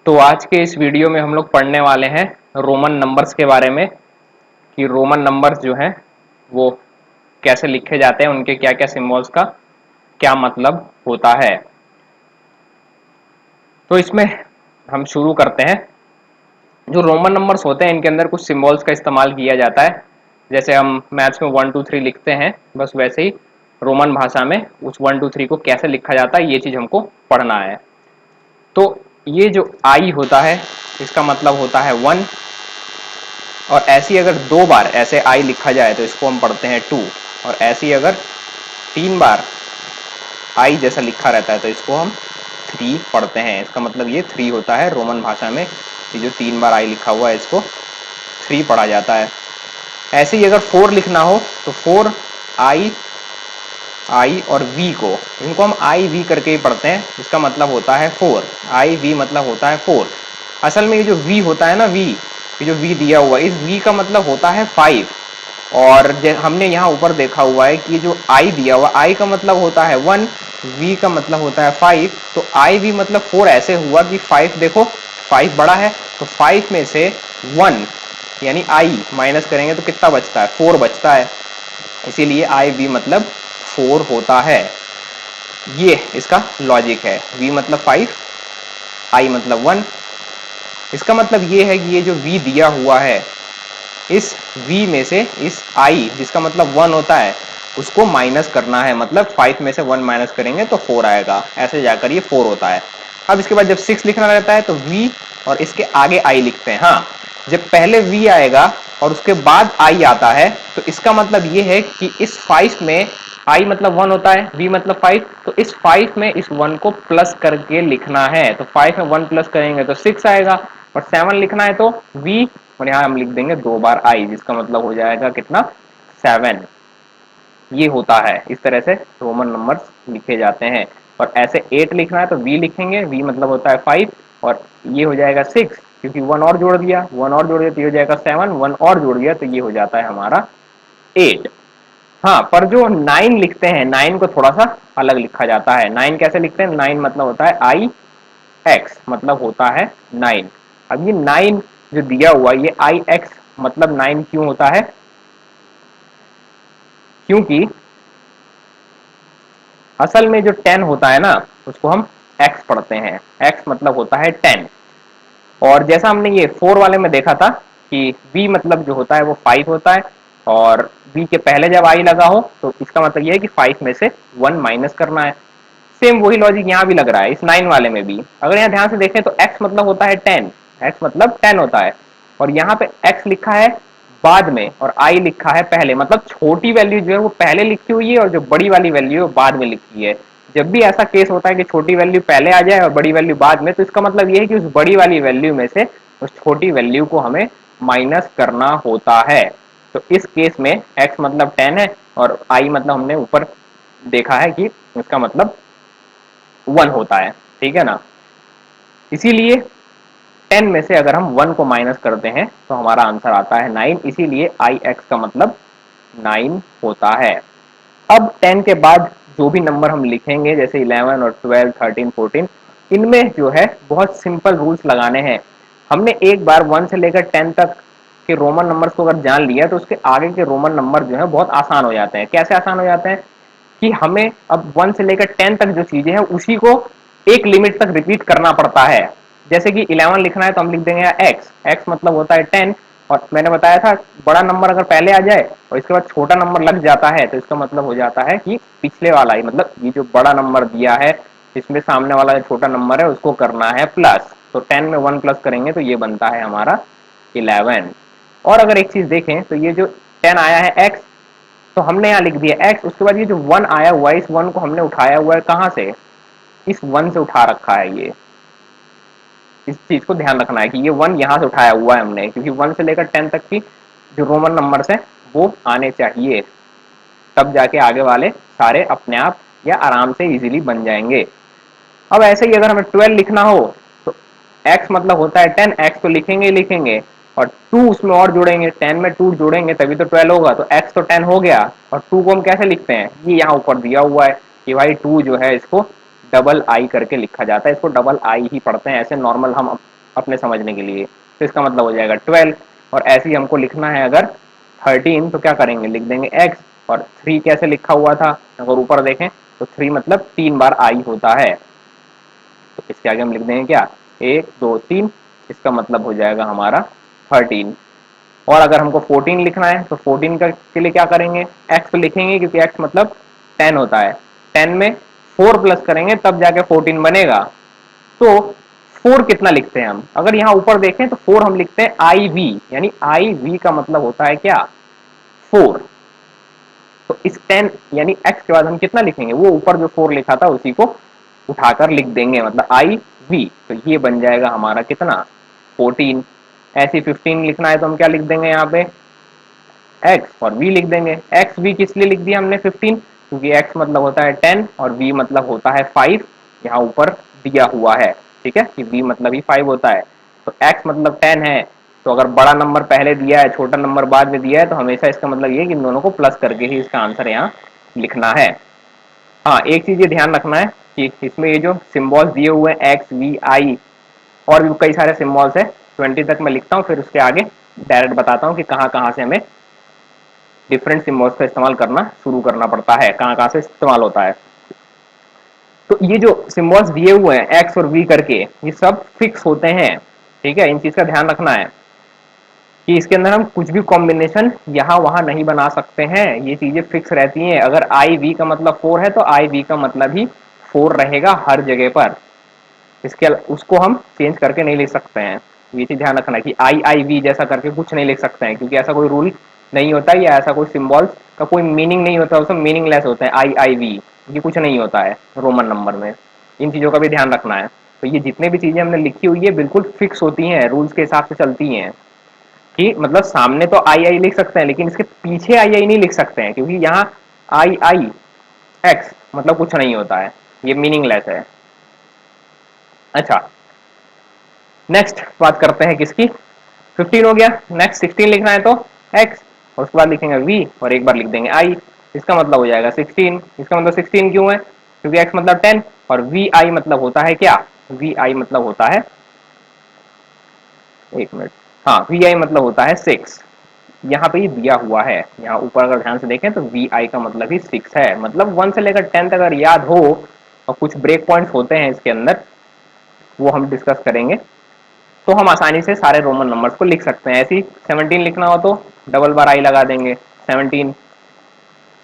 तो आज के इस वीडियो में हम लोग पढ़ने वाले हैं रोमन नंबर्स के बारे में कि रोमन नंबर्स जो हैं वो कैसे लिखे जाते हैं, उनके क्या क्या सिंबल्स का क्या मतलब होता है। तो इसमें हम शुरू करते हैं। जो रोमन नंबर्स होते हैं इनके अंदर कुछ सिंबल्स का इस्तेमाल किया जाता है। जैसे हम मैथ्स में 1 2 3 लिखते हैं, बस वैसे ही रोमन भाषा में उस 1 2 3 को कैसे लिखा जाता है ये चीज़ हमको पढ़ना है। तो ये जो आई होता है इसका मतलब होता है 1, और ऐसी अगर 2 बार ऐसे आई लिखा जाए तो इसको हम पढ़ते हैं 2, और ऐसी अगर 3 बार आई जैसा लिखा रहता है तो इसको हम 3 पढ़ते हैं। इसका मतलब ये 3 होता है रोमन भाषा में। ये जो 3 बार आई लिखा हुआ है इसको 3 पढ़ा जाता है। ऐसे ही अगर 4 लिखना हो तो 4 आई आई और वी को, इनको हम आई वी करके ही पढ़ते हैं। इसका मतलब होता है 4, आई वी मतलब होता है 4। असल में ये जो वी होता है ना, वी, ये जो वी दिया हुआ है इस वी का मतलब होता है 5। और हमने यहाँ ऊपर देखा हुआ है कि जो आई दिया हुआ, आई का मतलब होता है 1, वी का मतलब होता है 5, तो आई वी मतलब 4 ऐसे हुआ कि 5, देखो 5 बड़ा है तो 5 में से 1 यानी आई माइनस करेंगे तो कितना बचता है, 4 बचता है। इसीलिए आई वी मतलब 4 होता है। ये इसका लॉजिक है। वी मतलब 5, आई मतलब 1। इसका मतलब ये है कि ये जो वी दिया हुआ है इस v में से इस i जिसका मतलब 1 होता है उसको माइनस करना है। मतलब 5 में से 1 माइनस करेंगे तो 4 आएगा, ऐसे जाकर ये 4 होता है। अब इसके बाद जब 6 लिखना रहता है तो v और इसके आगे i लिखते हैं। हाँ, जब पहले v आएगा और उसके बाद i आता है तो इसका मतलब ये है कि इस 5 में i मतलब 1 होता है, v मतलब 5, तो इस 5 में इस 1 को प्लस करके लिखना है। तो 5 में 1 प्लस करेंगे तो 6 आएगा, और 7 लिखना है तो v, और यहाँ हम लिख देंगे 2 बार आई, जिसका मतलब हो जाएगा कितना, 7। ये होता है, इस तरह से रोमन नंबर्स लिखे जाते हैं। और ऐसे 8 लिखना है तो v लिखेंगे, v मतलब होता है 5, और ये हो जाएगा 6, क्योंकि 1 और जोड़ दिया, 1 और जोड़ दिया तो ये हो जाएगा 7, 1 और जोड़ दिया तो ये हो जाता है हमारा 8। हाँ, पर जो 9 लिखते हैं, 9 को थोड़ा सा अलग लिखा जाता है। 9 कैसे लिखते हैं, 9 मतलब होता है आई एक्स, मतलब होता है 9। अब ये 9 जो दिया हुआ ये आई एक्स मतलब 9 क्यों होता है, क्योंकि असल में जो 10 होता है ना उसको हम x पढ़ते हैं। x मतलब होता है 10। और जैसा हमने ये 4 वाले में देखा था कि v मतलब जो होता है वो 5 होता है, और v के पहले जब i लगा हो तो इसका मतलब ये है कि 5 में से 1 माइनस करना है। सेम वही लॉजिक यहाँ भी लग रहा है इस 9 वाले में भी। अगर यहाँ ध्यान से देखें तो x मतलब होता है 10, x मतलब 10 होता है, और यहाँ पे x लिखा है बाद में और i लिखा है पहले। मतलब छोटी वैल्यू जो है वो पहले लिखी हुई है और जो बड़ी वाली वैल्यू है वो बाद में लिखी है। जब भी ऐसा केस होता है कि छोटी वैल्यू पहले आ जाए और बड़ी वैल्यू बाद में, तो इसका मतलब ये है कि उस बड़ी वाली वैल्यू में से उस छोटी वैल्यू को हमें माइनस करना होता है। तो इस केस में x मतलब 10 है और i मतलब हमने ऊपर देखा है कि इसका मतलब 1 होता है, ठीक है ना। इसीलिए 10 में से अगर हम 1 को माइनस करते हैं तो हमारा आंसर आता है 9, इसीलिए आई एक्स का मतलब 9 होता है। अब 10 के बाद जो भी नंबर हम लिखेंगे जैसे 11 और 12 13 14, इनमें जो है बहुत सिंपल रूल्स लगाने हैं। हमने एक बार 1 से लेकर 10 तक के रोमन नंबर्स को अगर जान लिया तो उसके आगे के रोमन नंबर जो है बहुत आसान हो जाते हैं। कैसे आसान हो जाते हैं कि हमें अब 1 से लेकर 10 तक जो चीजें हैं उसी को एक लिमिट तक रिपीट करना पड़ता है। जैसे कि 11 लिखना है तो हम लिख देंगे एक्स, एक्स मतलब होता है 10, और मैंने बताया था बड़ा नंबर अगर पहले आ जाए और इसके बाद छोटा नंबर लग जाता है तो इसका मतलब हो जाता है कि पिछले वाला ही, मतलब ये जो बड़ा नंबर दिया है इसमें सामने वाला जो छोटा नंबर है उसको करना है प्लस। तो 10 में 1 प्लस करेंगे तो ये बनता है हमारा 11। और अगर एक चीज देखें तो ये जो 10 आया है एक्स, तो हमने यहाँ लिख दिया एक्स, उसके बाद ये जो 1 आया हुआ है इस 1 को हमने उठाया हुआ है कहाँ से, इस 1 से उठा रखा है। ये इस चीज को ध्यान रखना है कि ये 1 यहाँ से उठाया हुआ है हमने, क्योंकि 1 से लेकर 10 तक की जो रोमन नंबर्स हैं वो आने चाहिए, तब जाके आगे वाले सारे अपने आप या आराम से इजीली बन जाएंगे। अब ऐसे ही अगर हमें 12 लिखना हो तो x मतलब होता है 10, x तो लिखेंगे ही लिखेंगे, और 2 उसमें और जोड़ेंगे, 10 में 2 जोड़ेंगे तभी तो 12 होगा, तो x तो 10 हो गया। और 2 को हम कैसे लिखते हैं, ये यहाँ ऊपर दिया हुआ है कि भाई 2 जो है इसको डबल आई करके लिखा जाता है, इसको डबल आई ही पढ़ते हैं ऐसे नॉर्मल हम अपने समझने के लिए। तो इसका मतलब हो जाएगा 12। और ऐसे ही हमको लिखना है अगर 13 तो क्या करेंगे, लिख देंगे x। और 3 कैसे लिखा हुआ था, अगर ऊपर देखें तो 3 मतलब 3 बार आई होता है, तो इसके आगे हम लिख देंगे क्या, 1 2 3। इसका मतलब हो जाएगा हमारा 13। और अगर हमको 14 लिखना है तो 14 के लिए क्या करेंगे, x तो लिखेंगे क्योंकि x मतलब 10 होता है, 10 में 4 प्लस करेंगे तब जाके 14 बनेगा। तो 4 कितना लिखते हैं हम, अगर यहाँ ऊपर देखें तो 4 हम लिखते हैं आई वी, यानी आई वी का मतलब होता है क्या, 4। तो इस 10 यानी x के बाद हम कितना लिखेंगे, वो ऊपर जो 4 लिखा था उसी को उठाकर लिख देंगे, मतलब आई वी। तो ये बन जाएगा हमारा कितना, 14। ऐसे 15 लिखना है तो हम क्या लिख देंगे यहाँ पे, x और v लिख देंगे। x v किस लिए लिख दिया हमने 15, क्योंकि x मतलब होता है 10 और v मतलब होता है 5, यहाँ ऊपर दिया हुआ है, ठीक है, कि v मतलब ही 5 होता है। तो x मतलब 10 है, तो अगर बड़ा नंबर पहले दिया है छोटा नंबर बाद में दिया है तो हमेशा इसका मतलब ये कि इन दोनों को प्लस करके ही इसका आंसर यहाँ लिखना है। हाँ, एक चीज ये ध्यान रखना है कि इसमें ये जो सिम्बॉल्स दिए हुए हैं एक्स वी आई, और भी कई सारे सिम्बॉल्स है, 20 तक मैं लिखता हूँ फिर उसके आगे डायरेक्ट बताता हूँ कि कहाँ कहाँ से हमें डिफरेंट सिम्बॉल्स का इस्तेमाल करना शुरू करना पड़ता है, कहाँ कहाँ से इस्तेमाल होता है। तो ये जो सिम्बॉल्स दिए हुए हैं एक्स और वी करके, ये सब फिक्स होते हैं, ठीक है, इन चीज का ध्यान रखना है कि इसके अंदर हम कुछ भी कॉम्बिनेशन यहाँ वहां नहीं बना सकते हैं, ये चीजें फिक्स रहती हैं। अगर आई वी का मतलब 4 है तो आई वी का मतलब ही 4 रहेगा हर जगह पर, इसके उसको हम चेंज करके नहीं लिख सकते हैं। ये चीज ध्यान रखना है कि आई आई वी जैसा करके कुछ नहीं लिख सकते हैं, क्योंकि ऐसा कोई रूल नहीं होता या ऐसा कोई सिम्बॉल्स का कोई मीनिंग नहीं होता, उसमें मीनिंगलेस होते हैं आई आई वी, ये कुछ नहीं होता है रोमन नंबर में। इन चीजों का भी ध्यान रखना है। तो ये जितने भी चीजें हमने लिखी हुई है बिल्कुल फिक्स होती हैं, रूल्स के हिसाब से चलती हैं, कि मतलब सामने तो आई आई लिख सकते हैं लेकिन इसके पीछे आई आई नहीं लिख सकते हैं, क्योंकि यहाँ आई आई एक्स मतलब कुछ नहीं होता है, ये मीनिंगलेस है। अच्छा, नेक्स्ट बात करते हैं किसकी, 15 हो गया, नेक्स्ट 16 लिखना है तो x और उसके बाद लिखेंगे v और एक बार लिख देंगे i, इसका मतलब हो जाएगा 16। इसका मतलब 16 क्यों है, क्योंकि x मतलब 10 और vi मतलब होता है क्या, vi मतलब होता है, एक मिनट, हाँ vi मतलब होता है 6। यहाँ पे ये दिया हुआ है, यहाँ ऊपर अगर ध्यान से देखें तो vi का मतलब ही 6 है, मतलब 1 से लेकर 10 तक अगर याद हो, और कुछ ब्रेक पॉइंट्स होते हैं इसके अंदर वो हम डिस्कस करेंगे, तो हम आसानी से सारे रोमन नंबर्स को लिख सकते हैं। ऐसी 17 लिखना हो तो डबल बार आई लगा देंगे 17,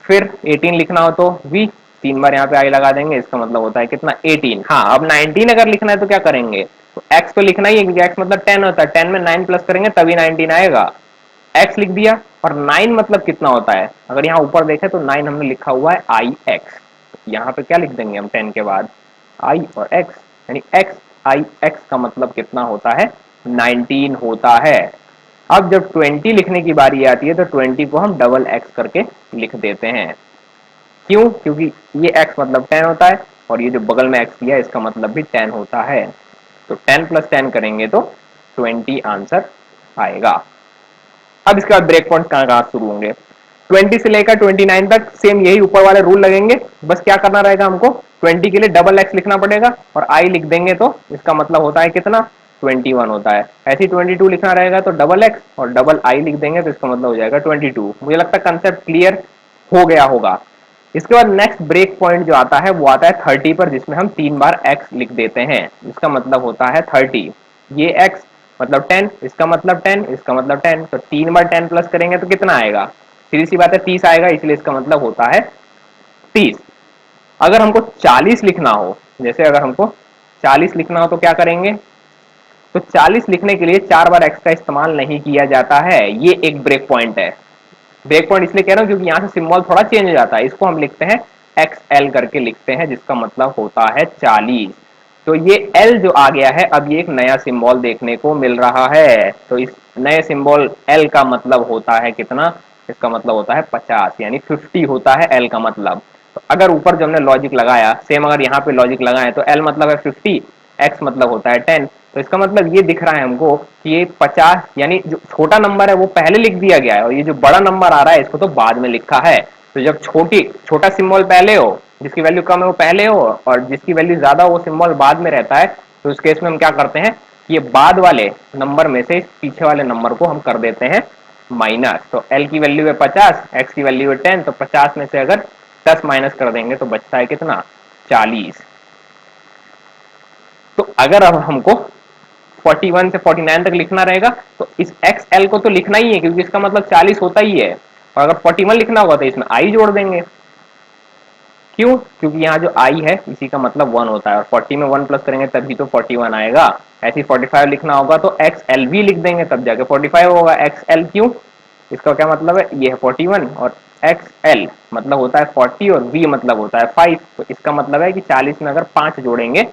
फिर 18 लिखना हो तो वी, 3 बार यहाँ पे आई लगा देंगे, इसका मतलब होता है कितना 18। हाँ, अब 19 अगर लिखना है तो क्या करेंगे, तो x तो लिखना ही है क्योंकि x मतलब 10 होता है, 10 में 9 प्लस करेंगे तभी 19 आएगा, x लिख दिया। और 9 मतलब कितना होता है, अगर यहाँ ऊपर देखें तो 9 हमने लिखा हुआ है आई एक्स, यहाँ पे क्या लिख देंगे हम 10 के बाद आई और x, यानी x आई x का मतलब कितना होता है 19 होता है। अब जब 20 लिखने की बारी आती है तो 20 को हम डबल x करके लिख देते हैं, क्यों, क्योंकि ये x मतलब 10 होता है और ये जो बगल में x दिया है इसका मतलब भी 10 होता है, तो 10 प्लस 10 करेंगे तो 20 आंसर आएगा। अब इसके बाद ब्रेक पॉइंट कहाँ कहाँ शुरू होंगे, 20 से लेकर 29 तक सेम यही ऊपर वाले रूल लगेंगे, बस क्या करना रहेगा हमको, 20 के लिए डबल एक्स लिखना पड़ेगा और आई लिख देंगे तो इसका मतलब होता है कितना 21 होता है। ऐसे ही 22 लिखना रहेगा तो डबल एक्स और डबल आई लिख देंगे तो इसका मतलब हो जाएगा 22। मुझे लगता है कंसेप्ट क्लियर हो गया होगा। इसके बाद नेक्स्ट ब्रेक पॉइंट जो आता है वो आता है 30 पर, जिसमें हम 3 बार x लिख देते हैं, इसका मतलब होता है 30। ये x मतलब 10, इसका मतलब 10, इसका मतलब 10, तो 3 बार 10 प्लस करेंगे तो कितना आएगा, सीधी सी बात है 30 आएगा, इसलिए इसका मतलब होता है 30। अगर हमको 40 लिखना हो, जैसे अगर हमको 40 लिखना हो तो क्या करेंगे, तो 40 लिखने के लिए 4 बार x का इस्तेमाल नहीं किया जाता है, ये एक ब्रेक पॉइंट है। ब्रेक पॉइंट इसलिए कह रहा हूं क्योंकि यहां से सिंबल थोड़ा चेंज हो जाता है, इसको हम लिखते हैं XL करके लिखते हैं, जिसका मतलब होता है 40। तो ये L जो आ गया है, अब ये एक नया सिंबल देखने को मिल रहा है, तो इस नए सिंबल L का मतलब होता है कितना, इसका मतलब होता है 50, यानी 50 होता है L का मतलब। तो अगर ऊपर जो हमने लॉजिक लगाया सेम अगर यहाँ पे लॉजिक लगाए तो L मतलब है 50, X मतलब होता है 10, तो इसका मतलब ये दिख रहा है हमको कि ये 50 यानी जो छोटा नंबर है वो पहले लिख दिया गया है और ये जो बड़ा नंबर आ रहा है इसको तो बाद में लिखा है, तो जब छोटा सिंबल पहले हो, जिसकी वैल्यू कम है वो पहले हो, और जिसकी वैल्यू ज्यादा हो वो सिंबल बाद में रहता है, तो उस केस में हम क्या करते हैं, ये बाद वाले नंबर में से पीछे वाले नंबर को हम कर देते हैं माइनस। तो एल की वैल्यू है 50, एक्स की वैल्यू है 10, तो 50 में से अगर 10 माइनस कर देंगे तो बचता है कितना, 40। तो अगर अब हमको 41 से 49 तक लिखना रहेगा तो इस एक्स एल को तो लिखना ही है, क्योंकि इसका मतलब 40 होता ही है, और अगर 41 लिखना होगा तो इसमें आई जोड़ देंगे। क्यों? क्योंकि यहाँ जो आई है इसी का मतलब 1 होता है, और 40 में 1 प्लस करेंगे तभी तो 41 आएगा। ऐसे ही 45 लिखना होगा तो एक्स एल भी लिख देंगे तब जाके 45 होगा। एक्स एल क्यों? इसका क्या मतलब है, ये है 41 और एक्स एल मतलब होता है 40 और वी मतलब होता है 5, तो इसका मतलब है कि 40 में अगर 5 जोड़ेंगे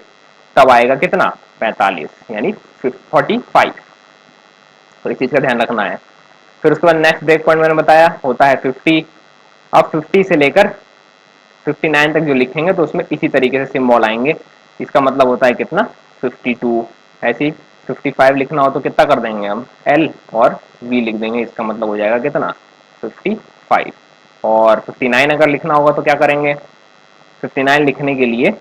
तब आएगा कितना, 45, यानी 45। तो इस चीज का ध्यान रखना है। फिर उसके बाद नेक्स्ट ब्रेक पॉइंट मैंने बताया होता है 50। अब 50 से लेकर 59 तक जो लिखेंगे तो उसमें इसी तरीके से सिंबल आएंगे। इसका मतलब होता है कितना, 52। ऐसे ही 55 लिखना हो तो कितना कर देंगे हम, एल और वी लिख देंगे, इसका मतलब हो जाएगा कितना, 55। और 59 अगर लिखना होगा तो क्या करेंगे, 59 लिखने के लिए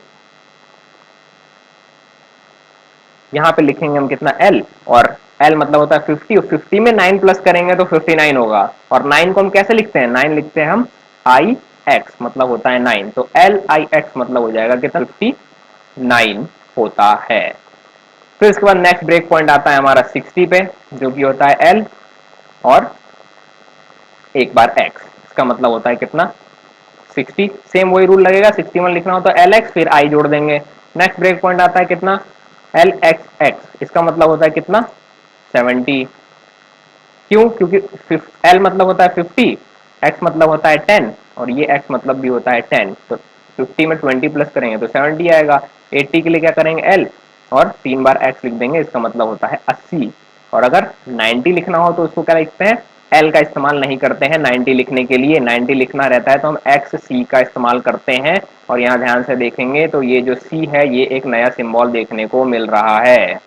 यहाँ पे लिखेंगे हम कितना, एल, और एल मतलब होता है 50, और 50 में 9 प्लस करेंगे तो 59 होगा। और 9 को हम कैसे लिखते हैं, 9 लिखते हैं हम आई एक्स, मतलब होता है 9, तो एल आई एक्स मतलब हो जाएगा कितना, 59 होता है। फिर इसके बाद नेक्स्ट ब्रेक पॉइंट आता है हमारा 60 पे, जो कि होता है एल और एक बार एक्स, इसका मतलब होता है कितना, 60। सेम वही रूल लगेगा, 61 लिखना हो तो एल एक्स फिर आई जोड़ देंगे। नेक्स्ट ब्रेक पॉइंट आता है कितना, एल एक्स एक्स, इसका मतलब होता है कितना, 70। क्यों? क्योंकि एल मतलब होता है 50, एक्स मतलब होता है 10, और ये एक्स मतलब भी होता है 10, तो 50 में 20 प्लस करेंगे तो 70 आएगा। 80 के लिए क्या करेंगे, एल और 3 बार एक्स लिख देंगे, इसका मतलब होता है 80। और अगर 90 लिखना हो तो उसको क्या लिखते हैं, एल का इस्तेमाल नहीं करते हैं 90 लिखने के लिए। 90 लिखना रहता है तो हम एक्स सी का इस्तेमाल करते हैं। और यहाँ ध्यान से देखेंगे तो ये जो सी है ये एक नया सिंबल देखने को मिल रहा है।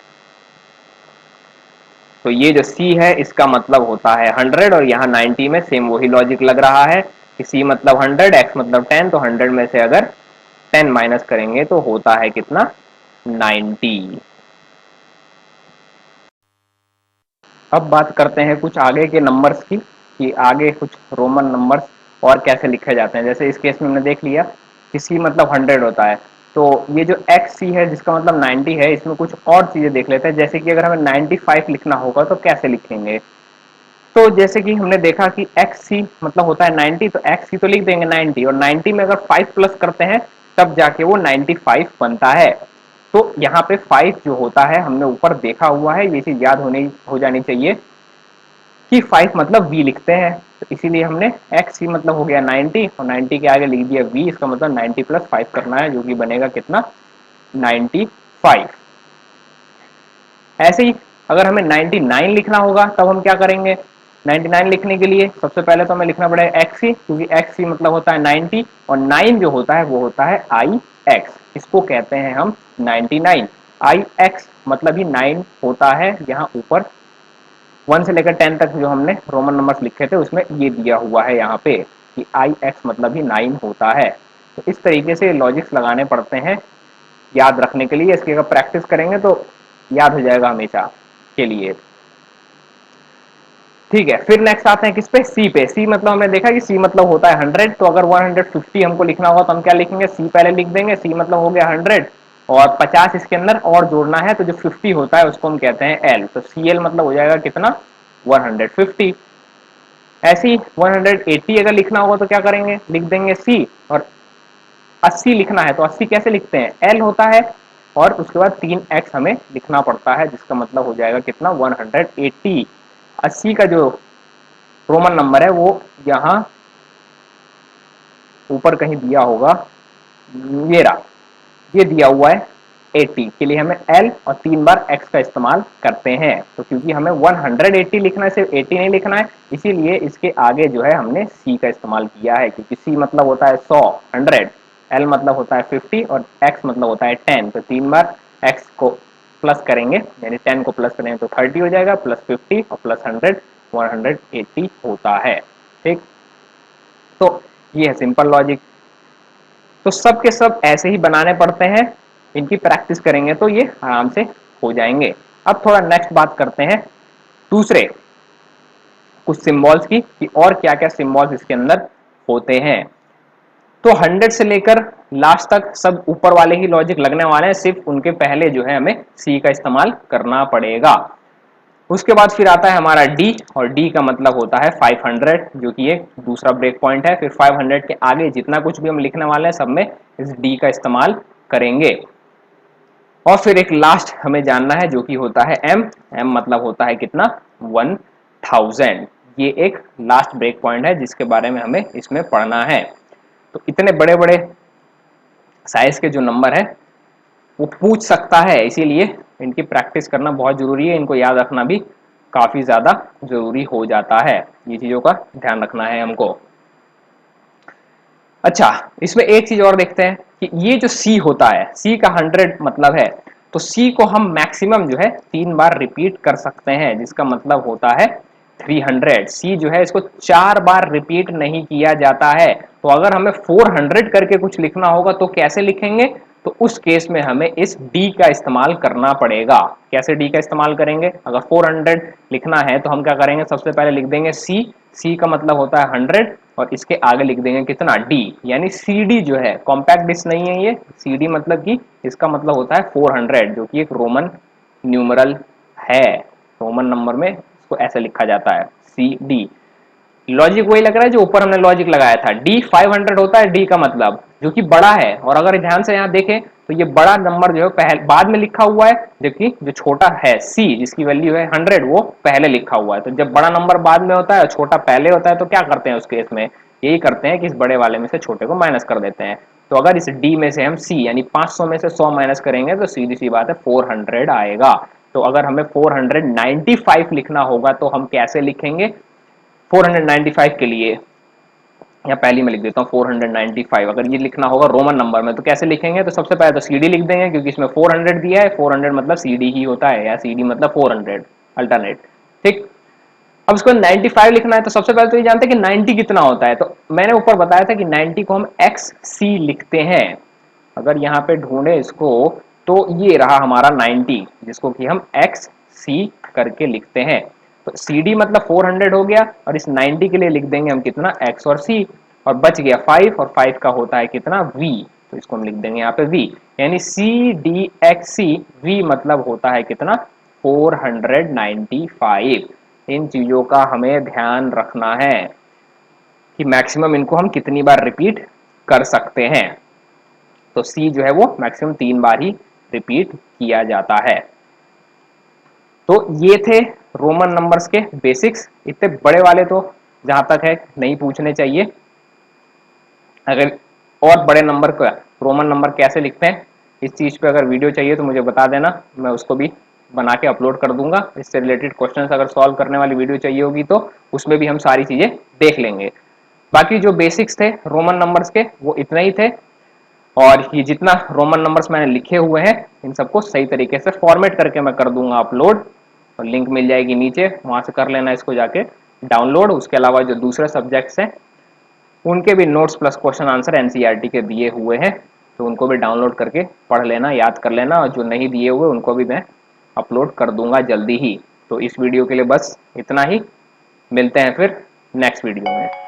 तो ये जो C है इसका मतलब होता है 100, और यहाँ 90 में सेम वही लॉजिक लग रहा है कि C मतलब 100, X मतलब 10, तो 100 में से अगर 10 माइनस करेंगे तो होता है कितना, 90। अब बात करते हैं कुछ आगे के नंबर्स की, कि आगे कुछ रोमन नंबर्स और कैसे लिखे जाते हैं। जैसे इस केस में हमने देख लिया कि C मतलब 100 होता है, तो ये जो एक्स सी है जिसका मतलब 90 है, इसमें कुछ और चीजें देख लेते हैं। जैसे कि अगर हमें 95 लिखना होगा तो कैसे लिखेंगे। तो जैसे कि हमने देखा कि एक्स सी मतलब होता है 90, तो एक्स सी तो लिख देंगे 90, और 90 में अगर 5 प्लस करते हैं तब जाके वो 95 बनता है। तो यहाँ पे 5 जो होता है हमने ऊपर देखा हुआ है, ये चीज याद होनी हो जानी चाहिए कि 5 मतलब वी लिखते हैं। तो इसीलिए हमने एक्स सी मतलब हो गया 90, और 90 के आगे लिख दिया वी, इसका मतलब 90 प्लस 5 करना है, जो कि बनेगा कितना, 95। ऐसे ही अगर हमें 99 लिखना होगा तब हम क्या करेंगे, 99 लिखने के लिए सबसे पहले तो हमें लिखना पड़ेगा एक्स सी, क्योंकि एक्स सी मतलब होता है 90, और 9 जो होता है वो होता है आई एक्स, इसको कहते हैं हम 99। आई एक्स मतलब ही 9 होता है। यहाँ ऊपर 1 से लेकर 10 तक जो हमने रोमन नंबर्स लिखे थे उसमें ये दिया हुआ है यहाँ पे कि आई एक्स मतलब ही 9 होता है। तो इस तरीके से लॉजिक्स लगाने पड़ते हैं याद रखने के लिए। इसकी अगर प्रैक्टिस करेंगे तो याद हो जाएगा हमेशा के लिए। ठीक है, फिर नेक्स्ट आते हैं किस पे, सी पे। सी मतलब हमने देखा कि सी मतलब होता है 100, तो अगर 150 हमको लिखना होगा तो हम क्या लिखेंगे, सी पहले लिख देंगे, सी मतलब हो गया 100, और 50 इसके अंदर और जोड़ना है, तो जो 50 होता है उसको हम कहते हैं एल, तो सी एल मतलब हो जाएगा कितना, 150। ऐसे ही 180 अगर लिखना होगा तो क्या करेंगे, लिख देंगे सी, और 80 लिखना है तो 80 कैसे लिखते हैं, एल होता है, और उसके बाद 3x हमें लिखना पड़ता है, जिसका मतलब हो जाएगा कितना, 180। 80 का जो रोमन नंबर है वो यहाँ ऊपर कहीं दिया होगा, ये रहा, ये दिया हुआ है 80 के लिए हमें L और 3 बार X का इस्तेमाल करते हैं। तो क्योंकि हमें 180 लिखना है, सिर्फ 80 नहीं लिखना है, इसीलिए इसके आगे जो है हमने C का इस्तेमाल किया है, क्योंकि C मतलब होता है 100, 100, L मतलब होता है 50, और X मतलब होता है 10, तो 3 बार X को प्लस करेंगे, यानी 10 को प्लस करेंगे तो 30 हो जाएगा, प्लस 50 और प्लस 100, 180 होता है। ठीक, तो ये है सिंपल लॉजिक। तो सब के सब ऐसे ही बनाने पड़ते हैं, इनकी प्रैक्टिस करेंगे तो ये आराम से हो जाएंगे। अब थोड़ा नेक्स्ट बात करते हैं दूसरे कुछ सिंबल्स की कि और क्या क्या सिंबल्स इसके अंदर होते हैं। तो 100 से लेकर लास्ट तक सब ऊपर वाले ही लॉजिक लगने वाले हैं, सिर्फ उनके पहले जो है हमें सी का इस्तेमाल करना पड़ेगा। उसके बाद फिर आता है हमारा डी, और डी का मतलब होता है 500, जो कि एक दूसरा ब्रेक पॉइंट है। फिर 500 के आगे जितना कुछ भी हम लिखने वाले हैं सब में इस डी का इस्तेमाल करेंगे। और फिर एक लास्ट हमें जानना है जो कि होता है एम। एम मतलब होता है कितना, 1000। ये एक लास्ट ब्रेक पॉइंट है जिसके बारे में हमें इसमें पढ़ना है। तो इतने बड़े बड़े साइज के जो नंबर है वो पूछ सकता है, इसीलिए इनकी प्रैक्टिस करना बहुत जरूरी है, इनको याद रखना भी काफी ज्यादा जरूरी हो जाता है। ये चीजों का ध्यान रखना है हमको। अच्छा, इसमें एक चीज और देखते हैं कि ये जो सी होता है, सी का 100 मतलब है, तो सी को हम मैक्सिमम जो है 3 बार रिपीट कर सकते हैं, जिसका मतलब होता है 300। सी जो है इसको 4 बार रिपीट नहीं किया जाता है। तो अगर हमें 400 करके कुछ लिखना होगा तो कैसे लिखेंगे, तो उस केस में हमें इस डी का इस्तेमाल करना पड़ेगा। कैसे डी का इस्तेमाल करेंगे, अगर 400 लिखना है तो हम क्या करेंगे, सबसे पहले लिख देंगे सी। सी का मतलब होता है 100 और इसके आगे लिख देंगे कितना, डी। यानी सी डी जो है कॉम्पैक्ट डिस्क नहीं है ये, सी डी मतलब कि इसका मतलब होता है 400, जो कि एक रोमन न्यूमरल है। रोमन नंबर में इसको ऐसे लिखा जाता है, सी डी। लॉजिक वही लग रहा है जो ऊपर हमने लॉजिक लगाया था। डी 500 होता है, डी का मतलब जो कि बड़ा है। और अगर ध्यान से यहाँ देखें तो ये बड़ा नंबर जो है पहले बाद में लिखा हुआ है, जबकि जो छोटा है सी जिसकी वैल्यू है 100 वो पहले लिखा हुआ है। तो जब बड़ा नंबर बाद में होता है और छोटा पहले होता है तो क्या करते हैं उस केस में, यही करते हैं कि इस बड़े वाले में से छोटे को माइनस कर देते हैं। तो अगर इस डी में से हम सी यानी 500 में से 100 माइनस करेंगे तो सीधी सी बात है 400 आएगा। तो अगर हमें 495 लिखना होगा तो हम कैसे लिखेंगे, 495 के लिए या पहली में लिख देता हूँ 495। अगर ये लिखना होगा रोमन नंबर में तो कैसे लिखेंगे, तो सबसे पहले तो सीडी लिख देंगे, क्योंकि इसमें 400 दिया है, 400 मतलब सीडी ही होता है, या सीडी मतलब 400 अल्टरनेट। ठीक, अब इसको 95 लिखना है तो सबसे पहले तो ये जानते हैं कि 90 कितना होता है। तो मैंने ऊपर बताया था कि 90 को हम एक्स सी लिखते हैं। अगर यहाँ पे ढूंढे इसको तो ये रहा हमारा 90, जिसको कि हम एक्स सी करके लिखते हैं। तो सी डी मतलब 400 हो गया, और इस 90 के लिए लिख देंगे हम कितना, एक्स और सी, और बच गया 5, और 5 का होता है कितना, वी। तो इसको हम लिख देंगे यहाँ पे वी, यानी C D X C, V मतलब होता है कितना, 495। इन चीजों का हमें ध्यान रखना है कि मैक्सिमम इनको हम कितनी बार रिपीट कर सकते हैं। तो सी जो है वो मैक्सिमम 3 बार ही रिपीट किया जाता है। तो ये थे रोमन नंबर्स के बेसिक्स। इतने बड़े वाले तो जहां तक है नहीं पूछने चाहिए। अगर और बड़े नंबर का रोमन नंबर कैसे लिखते हैं इस चीज पे अगर वीडियो चाहिए तो मुझे बता देना, मैं उसको भी बना के अपलोड कर दूंगा। इससे रिलेटेड क्वेश्चंस अगर सॉल्व करने वाली वीडियो चाहिए होगी तो उसमें भी हम सारी चीजें देख लेंगे। बाकी जो बेसिक्स थे रोमन नंबर्स के वो इतने ही थे, और ये जितना रोमन नंबर्स मैंने लिखे हुए हैं इन सबको सही तरीके से फॉर्मेट करके मैं कर दूंगा अपलोड, और लिंक मिल जाएगी नीचे, वहां से कर लेना इसको जाके डाउनलोड। उसके अलावा जो दूसरे सब्जेक्ट्स हैं उनके भी notes plus question answer NCERT के दिए हुए हैं, तो उनको भी डाउनलोड करके पढ़ लेना, याद कर लेना, और जो नहीं दिए हुए उनको भी मैं अपलोड कर दूंगा जल्दी ही। तो इस वीडियो के लिए बस इतना ही, मिलते हैं फिर नेक्स्ट वीडियो में।